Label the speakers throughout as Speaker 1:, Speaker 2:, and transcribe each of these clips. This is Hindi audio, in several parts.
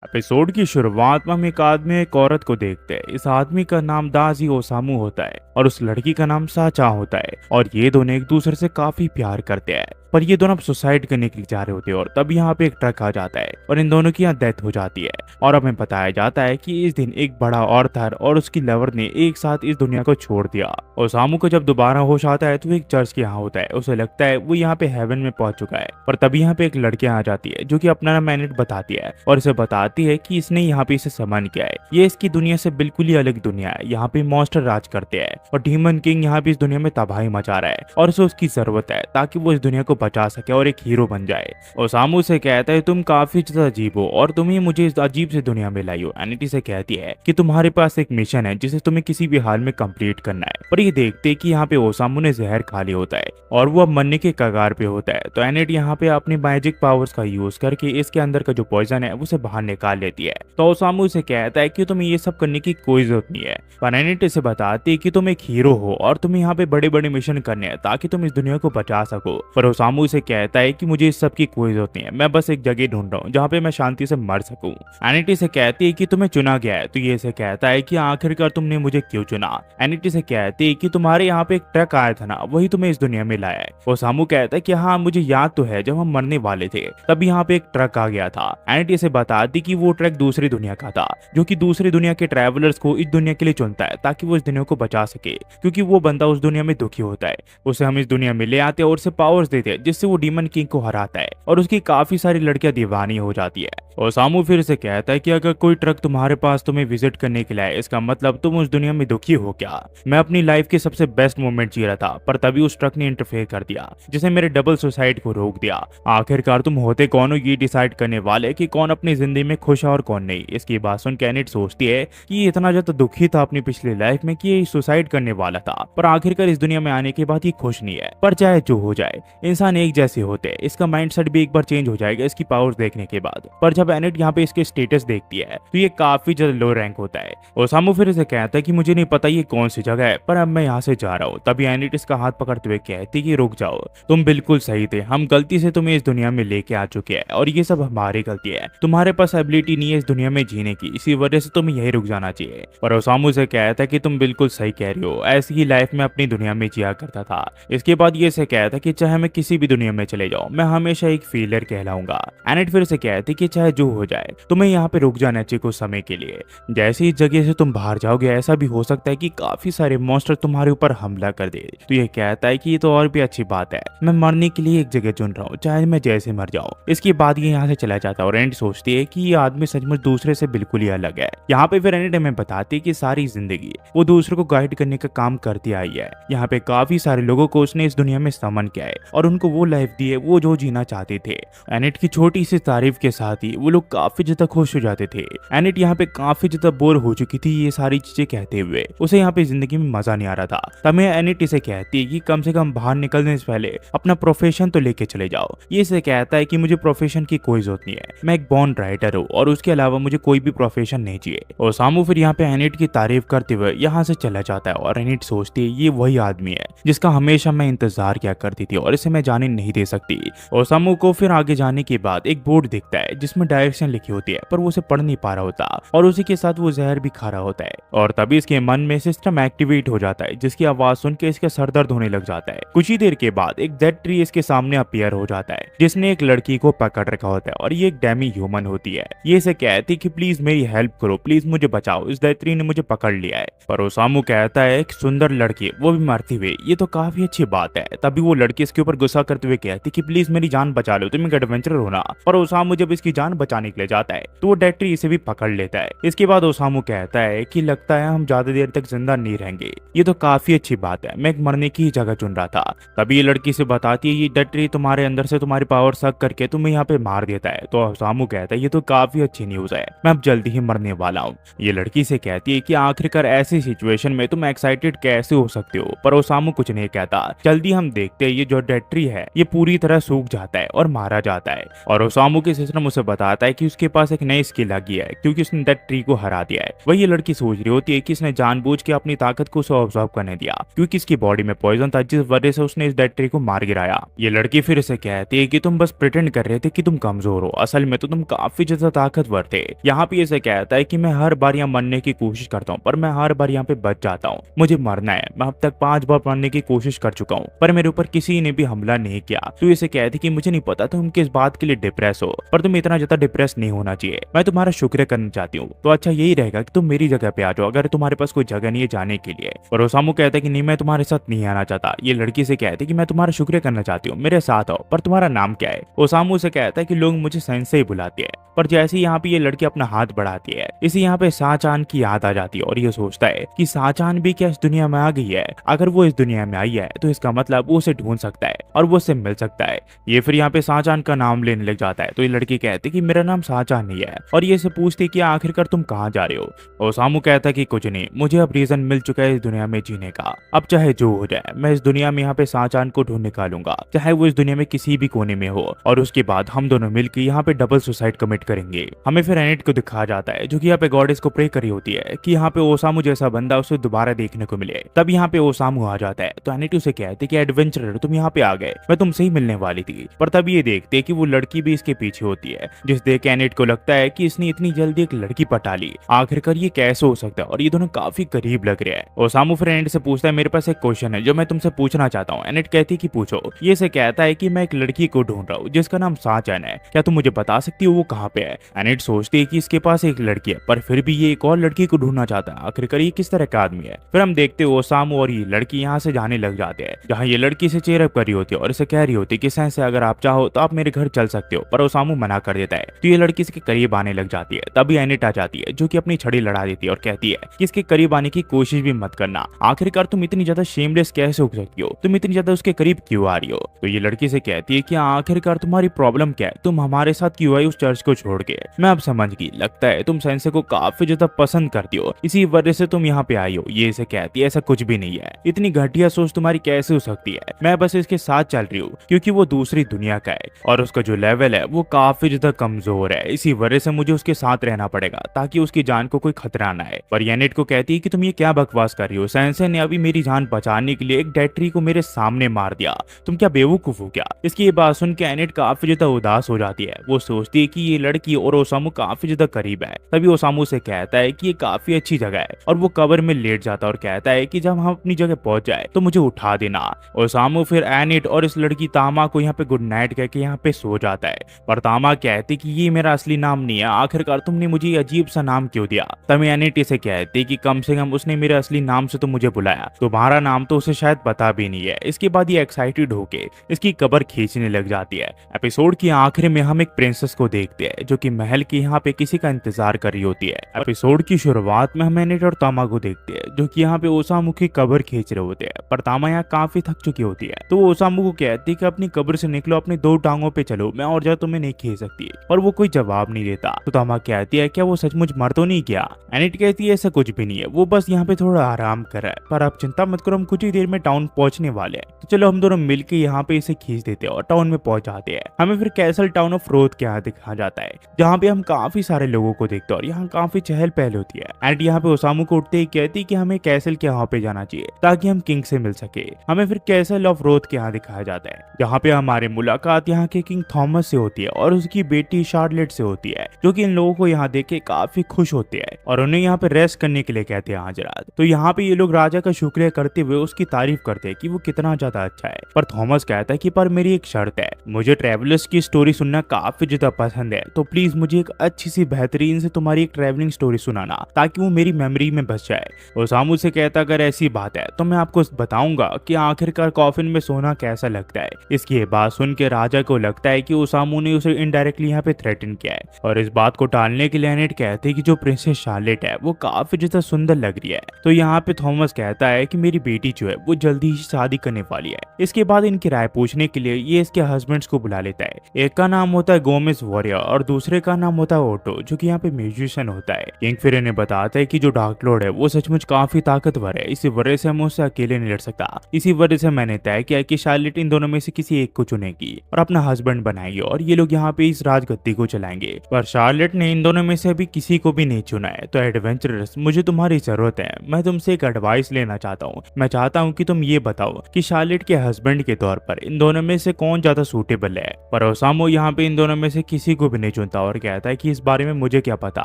Speaker 1: एपिसोड की शुरुआत में हम एक आदमी और एक औरत को देखते हैं। इस आदमी का नाम दाजी ओसामू होता है और उस लड़की का नाम साचा होता है और ये दोनों एक दूसरे से काफी प्यार करते हैं। पर ये दोनों सुसाइड करने के लिए जा रहे होते हैं और तब यहाँ पे एक ट्रक आ जाता है और इन दोनों की यहाँ डेथ हो जाती है। और हमें बताया जाता है कि इस दिन एक बड़ा ऑर्थर और उसकी लवर ने एक साथ इस दुनिया को छोड़ दिया। ओसामू को जब दोबारा होश आता है तो एक चर्च के यहाँ होता है। उसे लगता है वो यहाँ पे हेवन में पहुंच चुका है। पर तभी यहाँ पे एक लड़की आ जाती है जो कि अपना नाम एनेट बताती है और इसे बताती है कि इसने यहाँ पे इसे समन किया है। ये इसकी दुनिया से बिल्कुल ही अलग दुनिया है। यहाँ पे मॉन्स्टर राज करते हैं और डीमन किंग यहाँ पे इस दुनिया में तबाही मचा रहा है और उसे उसकी जरूरत है ताकि वो इस दुनिया को बचा सके और एक हीरो बन जाए। ओसामू से कहता है तुम काफी ज्यादा अजीब हो और तुम ही मुझे इस अजीब से दुनिया में लाई हो। एनिटी से कहती है कि तुम्हारे पास एक मिशन है जिसे तुम्हें किसी भी हाल में कंप्लीट करना है। पर ये देखते कि यहाँ पे ओसामू ने जहर खा लिया होता है और वो अब मरने के कगार पे होता है। तो एनिट यहाँ पे अपनी मैजिक पावर्स का यूज करके इसके अंदर का जो पॉइजन है उसे बाहर निकाल लेती है। तो ओसामू से कहता है कि तुम्हें ये सब करने की कोई जरूरत नहीं है। पर एनिट इसे बताती है कि तुम एक हीरो हो और तुम्हें यहाँ पे बड़े बड़े मिशन करने हैं ताकि तुम इस दुनिया को बचा सको। पर ओसामू से कहता है कि मुझे इस सब की कोई जरूरत नहीं है, मैं बस एक जगह ढूंढ रहा हूँ जहाँ पे मैं शांति से मर सकूं। एनिटी से कहती है कि तुम्हें चुना गया है। तो ये से कहता है कि आखिरकार तुमने मुझे क्यों चुना। एनिटी से कहती है कि तुम्हारे यहाँ पे एक ट्रक आया था ना, वही तुम्हें इस दुनिया में लाया है। ओसामू कहता है कि हाँ मुझे याद तो है, जब हम मरने वाले थे तब यहाँ पे एक ट्रक आ गया था। एनिटी से बताती कि वो ट्रक दूसरी दुनिया का था जो कि दूसरी दुनिया के ट्रैवलर्स को इस दुनिया के लिए चुनता है ताकि वो इस दुनिया को बचा सके, क्योंकि वो बंदा उस दुनिया में दुखी होता है। उसे हम इस दुनिया में ले आते हैं और उसे पावर्स देते हैं जिससे वो डीमन किंग को हराता है और उसकी काफी सारी लड़कियां दीवानी हो जाती है। ओसामू फिर से कहता है कि अगर कोई ट्रक तुम्हारे पास तुम्हें विजिट करने के लिए आए, इसका मतलब तुम उस दुनिया में दुखी हो क्या। मैं अपनी लाइफ के सबसे बेस्ट मोमेंट जी रहा था पर तभी उस ट्रक ने इंटरफेयर कर दिया जिसने मेरे डबल सुसाइड को रोक दिया। आखिरकार तुम होते कौन हो ये डिसाइड करने वाले कि कौन अपनी जिंदगी में खुश है और कौन नहीं। इसकी बात सुन के एनिट सोचती है कि ये इतना ज्यादा दुखी था अपनी पिछली लाइफ में कि ये सुसाइड करने वाला था, पर आखिरकार इस दुनिया में आने के बाद ये खुश नहीं है। पर चाहे जो हो जाए इंसान एक जैसे होते हैं। इसका माइंडसेट भी एक बार चेंज हो जाएगा इसकी पावर्स देखने के बाद। पर जब एनिट यहाँ पे इसके स्टेटस देखती है तो ये काफी ज्यादा लो रैंक होता है। ओसामू फिर इसे कहता है कि मुझे नहीं पता ये कौन सी जगह है पर अब मैं यहाँ से जा रहा हूँ। तभी एनिट इसका हाथ पकड़ते हुए कहती कि रुक जाओ, तुम बिल्कुल सही थे, हम गलती से तुम्हें इस दुनिया में लेके आ चुके हैं और ये सब हमारी गलती है। तुम्हारे पास एबिलिटी नहीं है इस दुनिया में जीने की, इसी वजह से तुम्हें यही रुक जाना चाहिए। पर ओसामू से कहता है कि तुम बिल्कुल सही कह रही हो, ऐसी ही लाइफ में अपनी दुनिया में जिया करता था। इसके बाद ये से कहता है कि चाहे मैं किसी भी दुनिया में चले जाऊं मैं हमेशा एक फेलियर कहलाऊंगा। एनिट फिर से कहती कि चाहे जो हो जाए तुम्हें यहाँ पे रुक जाना चाहिए कुछ समय के लिए। जैसे इस जगह से तुम बाहर जाओगे ऐसा भी हो सकता है कि काफी सारे मॉन्स्टर तुम्हारे ऊपर हमला कर दे। तो ये कहता है कि ये तो और भी अच्छी बात है, मैं मरने के लिए एक जगह चुन रहा हूँ चाहे मैं जैसे मर जाऊँ। इसके बाद ये यहाँ से चला जाता है और एनिट सोचती है कि ये आदमी सचमुच दूसरे से बिल्कुल ही अलग है। यहाँ पे फिर एनिट हमें बताती है कि सारी जिंदगी वो दूसरों को गाइड करने का काम करती आई है। यहाँ पे काफी सारे लोगों को उसने इस दुनिया में समन किया है और उनको वो लाइफ दी है वो जो जीना चाहते थे। एनिट की छोटी सी तारीफ के साथ ही वो लोग काफी ज्यादा खुश हो जाते थे। एनिट यहाँ पे काफी ज्यादा बोर हो चुकी थी ये सारी चीजें कहते हुए, उसे यहाँ पे जिंदगी में मजा नहीं आ रहा था। तभी एनिट इसे कहती है कि कम से कम बाहर निकलने से पहले अपना प्रोफेशन तो लेके चले जाओ। ये इसे कहता है कि मुझे प्रोफेशन की कोई जरूरत नहीं है, मैं एक बॉर्न राइटर हूँ और उसके अलावा मुझे कोई भी प्रोफेशन नहीं चाहिए। ओसामू फिर यहाँ पे एनिट की तारीफ करते हुए यहाँ से चला जाता है और एनिट सोचती है ये वही आदमी है जिसका हमेशा मैं इंतजार किया करती थी और इसे मैं जाने नहीं दे सकती। ओसामू को फिर आगे जाने के बाद एक बोर्ड दिखता है जिसमें डायरेक्शन लिखी होती है पर वो उसे पढ़ नहीं पा रहा होता और उसी के साथ वो जहर भी खा रहा होता है। और तभी इसके मन में सिस्टम एक्टिवेट हो जाता है जिसकी आवाज सुन के इसका सर दर्द होने लग जाता है। कुछ ही देर के बाद एक डेड ट्री इसके सामने अपीयर हो जाता है जिसने एक लड़की को पकड़ रखा होता है और ये एक डेमी ह्यूमन होती है। ये इसे कहती कि प्लीज मेरी हेल्प करो, प्लीज मुझे बचाओ, इस डेड ट्री ने मुझे पकड़ लिया है। पर ओसामू कहता है एक सुंदर लड़की वो भी मरती हुई, ये तो काफी अच्छी बात है। तभी वो लड़की इसके ऊपर गुस्सा करते हुए कहती कि प्लीज मेरी जान बचा लो, तुम एक एडवेंचरर हो ना। पर ओसामू जब इसकी जान बचाने के लिए जाता है तो वो डेड ट्री इसे भी पकड़ लेता है। इसके बाद ओसामू कहता है कि लगता है हम ज्यादा देर तक जिंदा नहीं रहेंगे, ये तो काफी अच्छी बात है, मैं एक मरने की ही जगह चुन रहा था। तभी ये लड़की से बताती है ये डेड ट्री तुम्हारे अंदर से तुम्हारी पावर सक करके तुम्हें यहाँ पे मार देता है। तो ओसामू कहता है ये तो काफी अच्छी न्यूज है, मैं अब जल्दी ही मरने वाला हूँ। ये लड़की से कहती है कि आखिरकार ऐसी सिचुएशन में तुम एक्साइटेड कैसे हो सकते हो। पर ओसामू कुछ नहीं कहता। जल्दी हम देखते हैं ये जो डेड ट्री है ये पूरी तरह सूख जाता है और मारा जाता है और ओसामू के सिस्टम उसे बताता है कि उसके पास एक नई स्किल आ गई है क्योंकि उसने डेड ट्री को हरा दिया है। वही ये लड़की सोच रही होती है कि इसने जानबूझ के अपनी ताकत को उसे ऑब्जर्व करने दिया क्योंकि इसकी बॉडी में पॉइजन था जिस वजह से उसने इस डेड ट्री को मार गिराया। ये लड़की फिर इसे कहती है कि तुम बस प्रिटेंड कर रहे थे कि तुम कमजोर हो, असल में तो तुम काफी ज्यादा ताकतवर थे। यहाँ पे इसे कहता है कि मैं हर बार यहाँ मरने की कोशिश करता हूँ पर मैं हर बार यहाँ पे बच जाता हूँ, मुझे मरना है। मैं अब तक 5 बार मरने की कोशिश कर चुका हूँ पर मेरे ऊपर किसी ने भी हमला नहीं किया। तो इसे कहती कि मुझे नहीं पता तुम किस बात के लिए डिप्रेस हो, पर तुम इतना ज्यादा डिप्रेस नहीं होना चाहिए। मैं तुम्हारा शुक्र करना चाहती हूँ, तो अच्छा यही रहेगा कि तुम मेरी जगह पे आ जाओ अगर तुम्हारे पास कोई जगह नहीं है जाने के लिए। पर ओसामू कहता है कि नहीं, मैं तुम्हारे साथ नहीं आना चाहता। ये लड़की से कहती है कि मैं तुम्हारा शुक्र करना चाहती हूँ, मेरे साथ आओ, पर तुम्हारा नाम क्या है। ओसामू से कहता है कि लोग मुझे सेंसेई ही बुलाते हैं। पर जैसे ही यहाँ पे ये लड़की अपना हाथ बढ़ाती है, इसे यहाँ पे साचान की याद आ जाती है और ये सोचता है कि साचान भी क्या इस दुनिया में आ गई है। अगर वो इस दुनिया में आई है तो इसका मतलब वो उसे ढूंढ सकता है और वो उससे मिल सकता है। ये फिर यहाँ पे साचान का नाम लेने लग जाता है। तो ये लड़की कहती है कि मेरा नाम साचान नहीं है और ये से पूछती कि आखिरकार तुम कहाँ जा रहे हो। ओसामू कहता है कि कुछ नहीं, मुझे अब रीजन मिल चुका है इस दुनिया में जीने का। अब चाहे जो हो जाए मैं इस दुनिया में यहाँ पे साचान को ढूंढ निकालूंगा, चाहे वो इस दुनिया में किसी भी कोने में हो। और उसके बाद हम दोनों मिलकर यहाँ पे डबल सुसाइड कमिट करेंगे। हमें फिर एनिट को दिखाया जाता है जो कि यहाँ पे गॉडेस को प्रे करी होती है कि यहाँ पे ओसामू जैसा बंदा उसे दोबारा देखने को मिले। तब यहाँ पे ओसामू आ जाता है तो एनिट उसे कहती है कि एडवेंचरर तुम यहाँ पे आ गए, मैं तुमसे ही मिलने वाली थी। पर तब ये देखते है कि वो लड़की भी इसके पीछे होती है, जिस देख के एनिट को लगता है कि इसने इतनी जल्दी एक लड़की पटा ली, आखिरकार ये कैसे हो सकता है और ये दोनों काफी करीब लग रहे हैं। ओसामू फिर एनिट से पूछता है मेरे पास एक क्वेश्चन है जो मैं तुमसे पूछना चाहता हूँ। एनिट कहती है कि पूछो। ये से कहता है कि मैं एक लड़की को ढूंढ रहा हूँ जिसका नाम साचान है, क्या तुम मुझे बता सकती हो वो कहाँ पे है। एनिट सोचती है कि इसके पास एक लड़की है पर फिर भी ये एक और लड़की को ढूंढना चाहता है, आखिरकार ये किस तरह का आदमी है। फिर हम देखते हो ओसामू और ये लड़की यहाँ से जाने लग जाते हैं, जहाँ ये लड़की से चेयरअप कर रही होती है और इसे कह रही होती है कि सेंसे अगर आप चाहो तो आप मेरे घर चल सकते हो। पर ओसामू मना कर देता है तो ये लड़की इसके करीब आने लग जाती है। तभी एनिट आ जाती है जो कि अपनी छड़ी लड़ा देती है और कहती है कि इसके करीब आने की कोशिश भी मत करना, आखिरकार तुम इतनी ज्यादा शेमलेस कैसे हो सकती हो, तुम इतनी ज्यादा उसके करीब क्यों आ रही हो। तो ये लड़की से कहती है कि आखिरकार तुम्हारी प्रॉब्लम क्या है, तुम हमारे साथ क्यों आई उस चर्च को छोड़ के। मैं अब समझ गई, लगता है तुम सेंसे को काफी ज्यादा पसंद करती हो, इसी वजह से तुम यहाँ पे आई हो। ये इसे कहती है ऐसा कुछ भी नहीं है, इतनी घटिया सोच तुम्हारी कैसे हो सकती है। मैं बस इसके साथ चल रही हूँ क्योंकि वो दूसरी दुनिया का है और उसका जो लेवल है वो काफी ज्यादा कमजोर है, इसी वजह से मुझे उसके साथ रहना पड़ेगा ताकि उसकी जान को कोई खतरा ना है। पर एनिट को कहती है कि तुम ये क्या बकवास कर रही हो, सेंसे ने अभी मेरी जान बचाने के लिए एक डेड ट्री को मेरे सामने मार दिया, तुम क्या बेवकूफ हो क्या। इसकी ये बात सुन के एनिट काफी ज्यादा उदास हो जाती है। वो सोचती है कि ये लड़की और ओसामू काफी ज्यादा करीब है। तभी ओसामू से कहता है कि ये काफी अच्छी जगह है और वो कवर में लेट जाता है और कहता है कि जब हम अपनी जगह पहुंच जाए तो मुझे उठा देना। ओसामू फिर एनिट और इस लड़की तामा को यहाँ पे गुड नाइट कह के यहाँ पे सो जाता है। पर तामा कहती कि ये मेरा असली नाम नहीं है, आखिरकार तुमने मुझे अजीब सा नाम क्यों दिया। तभी एनिट इसे कहती कि कम से कम उसने मेरे असली नाम से तो मुझे बुलाया, तुम्हारा नाम तो उसे शायद पता भी नहीं है। इसके बाद ये एक्साइटेड होके इसकी कबर खींचने लग जाती है। एपिसोड की आखिर में हम एक प्रिंसेस को देखते हैं जो कि महल के यहाँ पे किसी का इंतजार कर रही होती है। एपिसोड की शुरुआत में हम एनिट और तामा को देखते हैं जो कि यहाँ पे ओसामू की कबर खींच रहे होते हैं। पर तामा यहाँ काफी थक चुकी होती है तो वो ओसामू को कहती है कि अपनी कब्र से निकलो, अपनी 2 टांगों पे चलो, मैं और ज्यादा तुम्हें नहीं खींच सकती। पर वो कोई जवाब नहीं देता। तो तामा कहती है क्या वो सचमुच मर तो नहीं गया। एनिट कहती है ऐसा कुछ भी नहीं है, वो बस यहाँ पे थोड़ा आराम कर रहा है। पर आप चिंता मत करो, हम कुछ ही देर में टाउन पहुंचने वाले हैं। तो चलो हम दोनों मिलकर यहाँ पे इसे खींच देते हैं और टाउन में पहुंच जाते हैं। हमें फिर कैसल टाउन ऑफ रोथ के यहाँ दिखाया जाता है जहाँ पे हम काफी सारे लोगों को देखते हैं और यहाँ काफी चहल पहल होती है। एंड यहाँ पे ओसामू को उठते ही कहती कि हमें कैसल के यहाँ पे जाना चाहिए ताकि हम किंग से मिल सके। हमें फिर कैसल ऑफ रोथ के यहाँ दिखाया जाता है जहाँ पे हमारी मुलाकात यहाँ के किंग थॉमस से होती है और उसकी बेटी शार्लेट से होती है, जो कि इन लोगों को यहाँ देख के काफी खुश होते हैं और उन्हें यहाँ पे रेस्ट करने के लिए कहते हैं आज रात। तो यहाँ पे ये लोग राजा का शुक्रिया करते हुए उसकी तारीफ करते हैं कि वो कितना ज्यादा अच्छा है। पर थॉमस कहता है कि पर मेरी एक शर्त है, मुझे ट्रेवलर्स की स्टोरी सुनना काफी ज्यादा पसंद है, तो प्लीज मुझे एक अच्छी सी बेहतरीन से तुम्हारी एक ट्रेवलिंग स्टोरी सुनाना ताकि वो मेरी मेमोरी में बस जाए। ओसामू से कहता अगर ऐसी बात है तो मैं आपको बताऊंगा कि आखिरकार कॉफिन में सोना कैसा लगता है। इसकी ये बात सुन के राजा को लगता है कि ओसामू ने उसे इनडायरेक्टली यहाँ पे थ्रेटन किया है और इस बात को टालने के लिए एनिट कहते हैं कि जो प्रिंसेस शार्लेट है वो काफी ज्यादा सुंदर लग रही है। तो यहाँ पे थॉमस कहता है कि मेरी बेटी जो है वो जल्दी ही शादी करने वाली है। इसके बाद इनकी राय पूछने के लिए ये इसके हस्बैंड्स को बुला लेता है। एक का नाम होता है गोमेस वॉरियर और दूसरे का नाम होता है ओटो जो कि यहाँ पे म्यूजिशियन होता है। किंग फिर इन्हें बताता है कि जो डार्क लॉर्ड है वो सचमुच काफी ताकतवर है, इसी वजह से हम उससे अकेले नहीं लड़ सकता। इसी वजह से मैंने तय किया कि शार्लेट इन दोनों में से किसी एक को चुनेगी और अपना हस्बैंड बनाएगी और ये लोग यहाँ पे इस राजगद्दी को चलाएंगे। पर शार्लेट ने इन दोनों में से अभी किसी को भी नहीं चुना है। तो एडवेंचरर्स मुझे तुम्हारी जरूरत है, मैं तुमसे एक एडवाइस लेना चाहता हूँ। मैं चाहता हूँ कि तुम ये बताओ कि शार्लेट के हस्बैंड के तौर पर इन दोनों में से कौन ज्यादा सूटेबल है। पर ओसामू यहाँ पे इन दोनों में से किसी को भी नहीं चुनता देता और कहता है कि इस बारे में मुझे क्या पता,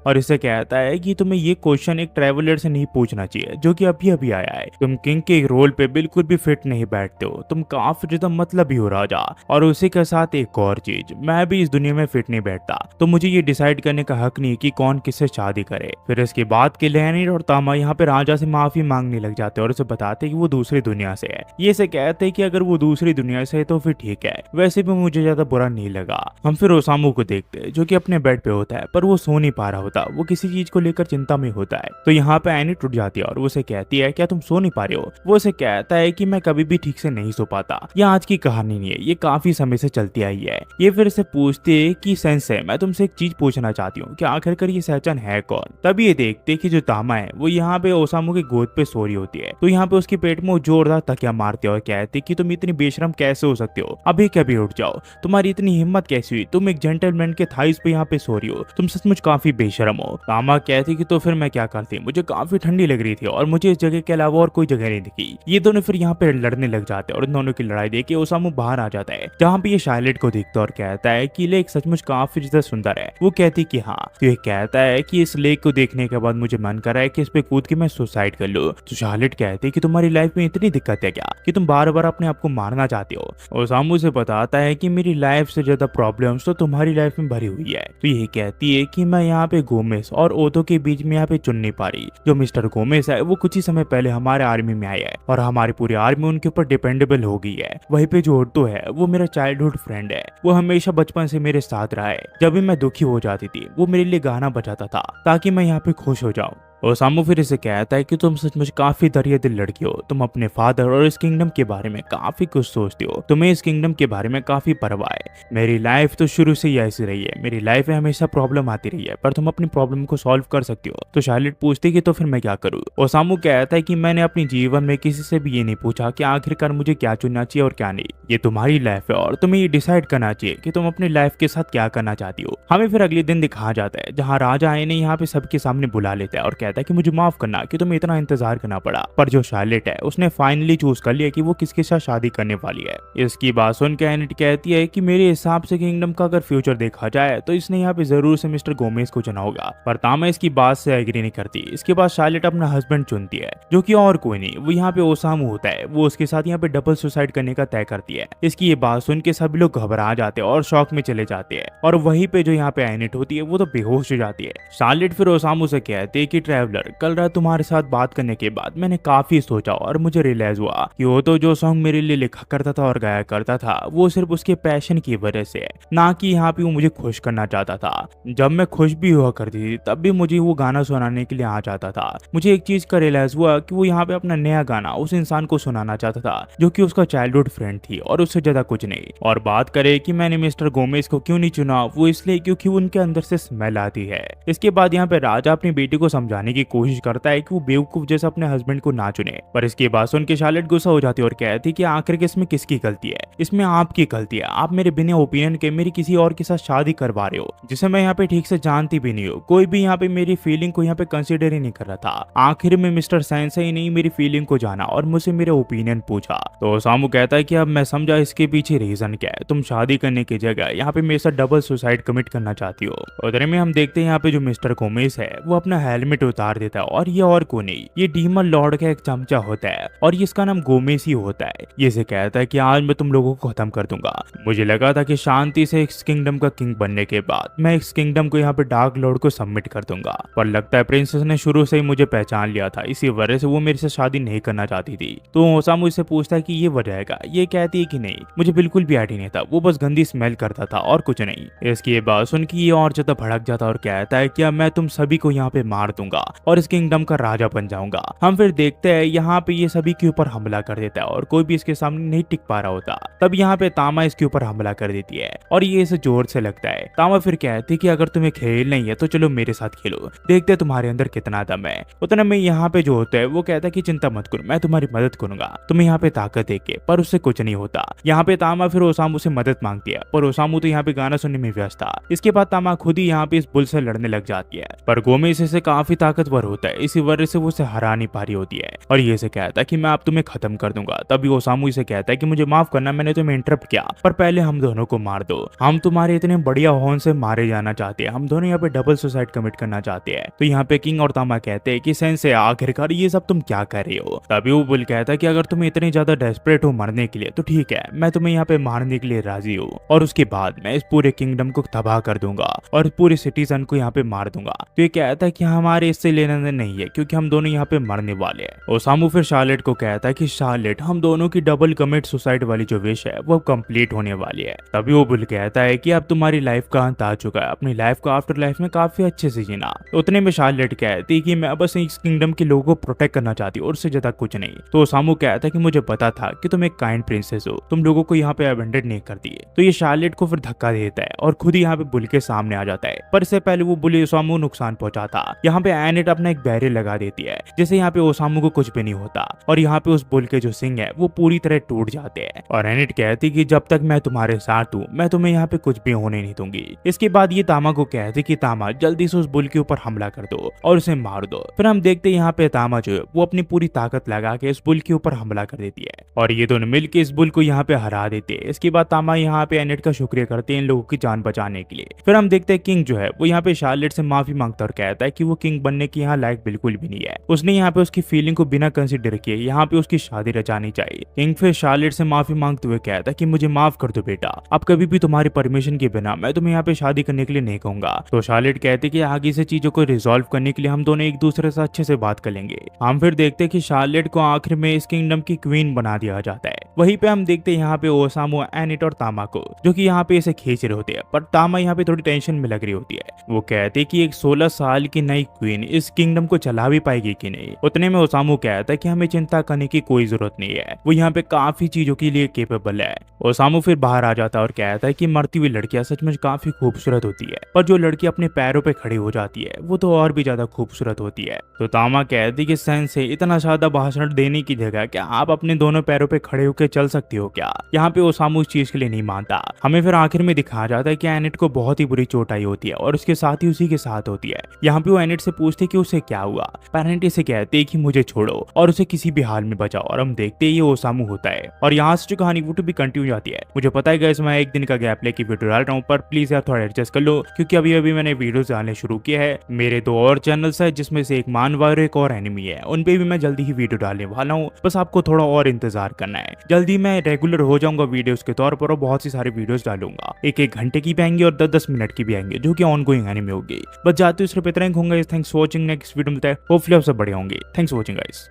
Speaker 1: और इससे कहता है कि तुम्हें ये क्वेश्चन एक ट्रैवलर से नहीं पूछना चाहिए जो कि अभी अभी आया है। तुम किंग के रोल पे बिल्कुल भी फिट नहीं बैठते हो, तुम काफी ज्यादा मतलबी हो राजा। और उसी के साथ एक और चीज, मैं भी इस दुनिया में फिट नहीं बैठता, तो मुझे ये डिसाइड करने का हक नहीं कि कौन किससे शादी करे। फिर इसके बाद के लैनिड और तामा यहाँ पे राजा से माफी मांगने लग जाते हैं और उसे बताते कि वो दूसरी दुनिया से है। ये से कहते हैं कि अगर वो दूसरी दुनिया से है तो फिर ठीक है, वैसे भी मुझे ज्यादा बुरा नहीं लगा। हम फिर ओसामू को देखते हैं जो कि अपने बेड पे होता है, पर वो सो नहीं पा रहा होता, वो किसी चीज को लेकर चिंता में होता है। तो यहाँ पे एनी टूट जाती है और वो उसे कहती है क्या तुम सो नहीं पा रहे हो। वो उसे कहता है कि मैं कभी भी ठीक से नहीं सो पाता, ये आज की कहानी नहीं है, ये काफी समय से चलती आई है। ये फिर से पूछते है कि सेंसे, मैं तुमसे एक चीज पूछना चाहती हूँ कि आखिरकार ये सहचन है कौन। तभी ये देखते कि जो तामा है वो यहाँ पे ओसामू की गोद पे सो रही होती है। तो यहाँ पे उसके पेट में जोरदार तकिया मारते और कहते कि तुम इतनी बेशरम कैसे हो सकते हो, अभी कभी उठ जाओ, तुम्हारी इतनी हिम्मत कैसी हुई, तुम एक जेंटलमैन के थाइस पे यहाँ पे सो रही हो, तुम सचमुच काफी बेशरम हो। तामा कहती कि तो फिर मैं क्या करती, मुझे काफी ठंडी लग रही थी और मुझे इस जगह के अलावा और कोई जगह नहीं दिखी। ये दोनों फिर यहाँ पे लड़ने लग जाते हैं और इन दोनों की लड़ाई देख के ओसामू बाहर आ जाता है, जहाँ पे ये शार्लेट को देखता और कहता है कि लेक सचमुच काफी ज्यादा सुंदर है। वो कहती कि हाँ। तो ये कहता है कि इस लेक को देखने के बाद मुझे मन कर रहा है कि इस पे कूद के मैं सुसाइड कर लूं। तो शार्लेट कहती है कि तुम्हारी लाइफ में इतनी दिक्कत है क्या कि तुम बार बार अपने आप को मारना चाहते हो। ओसामू से बताता है कि मेरी लाइफ से ज्यादा प्रॉब्लम्स तो तुम्हारी लाइफ में भरी हुई है। तो ये कहती है कि मैं यहाँ पे गोमेस और ओतो के बीच में यहाँ पे चुन नहीं पा रही। जो मिस्टर गोमेस है वो कुछ ही समय पहले हमारे आर्मी में आया है और हमारी पूरी आर्मी उनके ऊपर डिपेंडेबल हो गई है। वहीं पे जो ओटो है वो मेरा चाइल्डहुड फ्रेंड है, वो हमेशा बचपन से मेरे साथ रहा है। जब भी मैं दुखी हो जाती थी वो मेरे लिए गाना बजाता था ताकि मैं यहाँ पे खुश हो जाऊं। ओसामू फिर इसे कहता है कि तुम सचमुच काफी दरिया दिल लड़की हो, तुम अपने फादर और इस किंगडम के बारे में काफी कुछ सोचती हो, तुम्हें इस किंगडम के बारे में काफी परवाह है। मेरी लाइफ तो शुरू से ही ऐसी रही है, मेरी लाइफ में हमेशा प्रॉब्लम आती रही है, पर तुम अपनी प्रॉब्लम को सॉल्व कर सकती हो। तो शार्लेट पूछती कि तो फिर मैं क्या करूँ। ओसामू कहता है कि मैंने अपने जीवन में किसी से भी ये नहीं पूछा कि आखिरकार मुझे क्या चुनना चाहिए और क्या नहीं। ये तुम्हारी लाइफ है और तुम्हें ये डिसाइड करना चाहिए कि तुम अपनी लाइफ के साथ क्या करना चाहती हो। हमें फिर अगले दिन दिखाया जाता है जहाँ राजा इन्हें यहाँ पे सबके सामने बुला लेता है और कहता है कि मुझे माफ करना कि तुम्हें इतना इंतजार करना पड़ा। पर जो शार्लेट है उसने फाइनली चूज कर लिया कि वो किसके साथ शादी करने वाली है। इसकी बात सुन के एनिट कहती है कि मेरे हिसाब से किंगडम का अगर फ्यूचर देखा जाए तो इसने यहाँ पे जरूर से मिस्टर गोमेज को चुना होगा। पर तामा इसकी बात से एग्री नहीं करती। इसके बाद शार्लेट अपना हस्बैंड चुनती है जो कि और कोई नहीं, वो यहाँ पे ओसामू होता है। वो उसके साथ यहाँ पे डबल सुसाइड करने का तय करती है। इसकी ये बात सुन के सभी लोग घबरा जाते हैं और शौक में चले जाते हैं और वहीं पे जो यहाँ पे एनिट होती है वो तो बेहोश हो जाती है। शार्लेट फिर ओसामू से कहती है कि ट्रैवलर, कल रात तुम्हारे साथ बात करने के बाद मैंने काफी सोचा और मुझे रियलाइज हुआ कि वो तो जो सॉन्ग मेरे लिए लिखा करता था और गाया करता था वो सिर्फ उसके पैशन की वजह से है, ना कि यहाँ पे वो मुझे खुश करना चाहता था। जब मैं खुश भी हुआ करती थी तब भी मुझे वो गाना सुनाने के लिए आ जाता था। मुझे एक चीज का रियलाइज हुआ कि वो यहाँ पे अपना नया गाना उस इंसान को सुनाना चाहता था जो कि उसका चाइल्डहुड फ्रेंड थी और उससे ज्यादा कुछ नहीं। और बात करे कि मैंने मिस्टर गोमेज को क्यों नहीं चुना, वो इसलिए क्योंकि उनके अंदर से स्मेल आती है। इसके बाद यहाँ पे राजा अपनी बेटी को समझाने की कोशिश करता है कि वो बेवकूफ जैसा अपने हस्बैंड को ना चुने। पर इसकी बात सुन के शार्लेट गुस्सा हो जाती है और कहती कि आखिर के इसमें किसकी गलती है, इसमें आपकी गलती है। आप मेरे बिना ओपिनियन के मेरी किसी और के साथ शादी करवा रहे हो जिसे मैं यहाँ पे ठीक से जानती भी नहीं हूँ। कोई भी यहाँ पे मेरी फीलिंग को यहाँ पे कंसिडर ही नहीं कर रहा था। आखिर में मिस्टर साइंस ही नहीं मेरी फीलिंग को जाना और मुझसे मेरे ओपिनियन पूछा। तो ओसामू कहता है कि अब मैं समझा इसके पीछे रीजन क्या है, तुम शादी करने की जगह यहाँ पे मेरे साथ डबल सुसाइड कमिट करना चाहती हो। उधर में हम देखते हैं यहाँ पे जो मिस्टर गोमेज है वो अपना हेलमेट उतार देता है और ये और को नहीं, ये डीमन लॉर्ड का एक चमचा होता है और इसका नाम गोमेज ही होता है। ये से कहता है कि आज मैं तुम लोगों को खत्म कर दूंगा। मुझे लगा था कि शांति से इस किंगडम का किंग बनने के बाद मैं इस किंगडम को यहाँ पे डार्क लॉर्ड को सबमिट कर दूंगा, पर लगता है प्रिंसेस ने शुरू से ही मुझे पहचान लिया था, इसी वजह से वो मेरे से शादी नहीं करना चाहती थी। तो ओसामू इससे पूछता है कि ये वजह है, ये कहती है कि नहीं, मुझे बिल्कुल भी आइडिया नहीं था, वो बस गंदी स्मेल करता था और कुछ नहीं। इसकी ये बात सुन के ये और ज्यादा भड़क जाता और कहता है कि अब मैं तुम सभी को यहाँ पे मार दूंगा और इस किंगडम का राजा बन जाऊंगा। हम फिर देखते हैं यहाँ पे ये सभी के ऊपर हमला कर देता है और कोई भी इसके सामने नहीं टिक पा रहा होता। तब यहाँ पे तामा इसके ऊपर हमला कर देती है और ये इसे जोर से लगता है। तामा फिर कहती है कि अगर तुम्हें खेल नहीं है तो चलो मेरे साथ खेलो, देखते तुम्हारे अंदर कितना दम है। उतना में यहाँ पे जो होता है वो कहता है कि चिंता मत करो, मैं तुम्हारी मदद करूंगा, तुम्हें यहाँ पे ताकत देके। पर उससे कुछ नहीं होता। यहाँ पे तामा फिर ओसामू से मदद मांगती है पर ओसामू तो यहाँ पे गाना सुनने में व्यस्त था। इसके बाद तामा खुद ही यहाँ पे इस बुल से लड़ने लग जाती है पर गोमेज इसे काफी ताकतवर होता है, इसी वजह से वो उसे हरा नहीं पा रही होती है और ये से कहता है कि मैं अब तुम्हें खत्म कर दूंगा। तभी ओसामू इसे कहता है कि मुझे माफ करना, मैंने तुम्हें इंटरप्ट किया, पर पहले हम दोनों को मार दो। हम तुम्हारे इतने बढ़िया होन से मारे जाना चाहते हैं, हम दोनों यहाँ पे डबल सुसाइड कमिट करना चाहते हैं। तो यहाँ पे किंग और तामा कहते हैं कि सेंसे आखिरकार ये सब तुम क्या कर रहे हो। तभी वो बुल कहता है कि अगर तुम इतने ज्यादा डेस्परेट हो मरने के लिए तो ठीक है, मैं तुम्हें यहाँ पे मारने के लिए राजी हूँ और उसके बाद मैं इस पूरे किंगडम को तबाह कर दूंगा और पूरे सिटीजन को यहाँ पे मार दूंगा। तो ये कहता है कि हमारे इससे लेना देना नहीं है क्योंकि हम दोनों यहाँ पे मरने वाले हैं। ओसामू फिर शार्लेट को कहता है कि शार्लेट, हम दोनों की डबल कमिट सुसाइड वाली जो विश है वो कंप्लीट होने वाली है। तभी वो बुल कहता है कि अब तुम्हारी लाइफ का अंत आ चुका है, अपनी लाइफ को आफ्टर लाइफ में काफी अच्छे से जीना। उतने में शार्लेट कहती कि मैं बस इस किंगडम के लोगों को प्रोटेक्ट करना चाहती हूँ और उससे ज्यादा कुछ नहीं। तो ओसामू कहता है कि मुझे पता था कि तुम एक काइंड प्रिंसेस हो, तुम लोगों को यहाँ पे अबेंडन नहीं करती। तो ये शार्लेट को फिर धक्का देता है और खुद ही यहाँ पे बुल के सामने आ जाता है, पर इससे पहले वो बुल ओसामू नुकसान पहुंचाता। यहाँ पे एनेट अपना एक बैरियर लगा देती है जिससे यहाँ पे ओसामू को कुछ भी नहीं होता और यहाँ पे उस बुल के जो सिंग है वो पूरी तरह टूट जाते हैं। और एनेट कहती कि जब तक मैं तुम्हारे साथ हूँ मैं तुम्हें यहाँ पे कुछ भी होने नहीं दूंगी। इसके बाद ये तामा को कहती कि तामा, जल्दी से उस बुल के ऊपर हमला कर दो और उसे मार दो। फिर हम देखते हैं यहाँ पे तामा जो है वो अपनी पूरी ताकत लगा के इस बुल के ऊपर हमला कर देती है और ये दोनों मिलकर इस बुल को यहाँ पे हरा देते हैं। इसके बाद तामा यहाँ पे एनेट का शुक्रिया करते हैं इन लोगों की जान बचाने के लिए। फिर हम देखते हैं किंग जो है वो यहाँ पे शार्लेट से माफी मांगता और कहता है कि वो किंग बनने की यहाँ लायक बिल्कुल भी नहीं है, उसने यहाँ पे उसकी फीलिंग को बिना कंसिडर किए यहाँ पे उसकी शादी रचानी चाहिए। किंग फिर शार्लेट से माफी मांगते हुए कहता है कि मुझे माफ कर दो बेटा, अब कभी भी तुम्हारी परमिशन के बिना मैं तुम्हें यहाँ पे शादी करने के लिए नहीं कहूंगा। तो शार्लेट कहती कि आगे से चीजों को रिजॉल्व करने के लिए हम दोनों एक दूसरे से अच्छे से बात कर लेंगे। हम फिर देखते हैं कि शार्लेट को आखिर में इस किंगडम की क्वीन बना दिया जाता है। वहीं पे हम देखते हैं यहाँ पे ओसामू, एनिट और तामा को, जो कि यहाँ पे इसे खींच रहे होते हैं, पर तामा यहाँ पे थोड़ी टेंशन में लग रही होती है। वो कहते हैं कि एक 16 साल की नई क्वीन इस किंगडम को चला भी पाएगी कि नहीं। उतने में ओसामू कहता है कि हमें चिंता करने की कोई जरूरत नहीं है, वो यहाँ पे काफी चीजों के लिए केपेबल है। ओसामू फिर बाहर आ जाता है और कहता है कि मरती हुई लड़कियां सचमुच काफी खूबसूरत होती है, पर जो लड़की अपने पैरों पे खड़ी हो जाती है वो तो और भी ज्यादा खूबसूरत होती है। तो तामा कहती कि सेंसे, इतना ज्यादा भाषण देने की जगह क्या आप अपने दोनों पैरों पे खड़े होकर चल सकती हो क्या। यहाँ पे ओसामू इस चीज के लिए नहीं मानता। हमें फिर आखिर में दिखाया जाता है कि एनेट को बहुत ही बुरी चोट आई होती है और उसके साथ ही उसी के साथ होती है। यहाँ पे वो एनेट से पूछते कि उसे क्या हुआ। पेरेंट इसे कहते कि मुझे छोड़ो और उसे किसी भी हाल में बचाओ, और हम देखते ये ओसामू होता है। और यहाँ से जो कहानी वो भी कंटिन्यू जाती है। मुझे पता है गाइस मैं एक दिन का गैप लेके वीडियो डाल रहा हूँ, पर प्लीज यार थोड़ा एडजस्ट कर लो क्योंकि अभी अभी मैंने वीडियोस डालने शुरू किया है। मेरे 2 और चैनल्स है जिसमें से एक मानवा और एक और एनिमी है, उन पे भी मैं जल्दी ही वीडियो डालने वाला हूँ, बस आपको थोड़ा और इंतजार करना है। जल्दी मैं रेगुलर हो जाऊंगा वीडियोस के तौर पर और बहुत सी सारी वीडियोस डालूंगा। 1-1 घंटे की भी आएंगे और 10-10 मिनट की भी आएंगे जो कि ऑनगोइंग एनिमी होगी। बस जाते हुए सिर्फ इतना ही कहूंगा। Thanks for watching, next video मिलता है, होपफुली आप सब बढ़िया होंगे। Thanks for watching guys.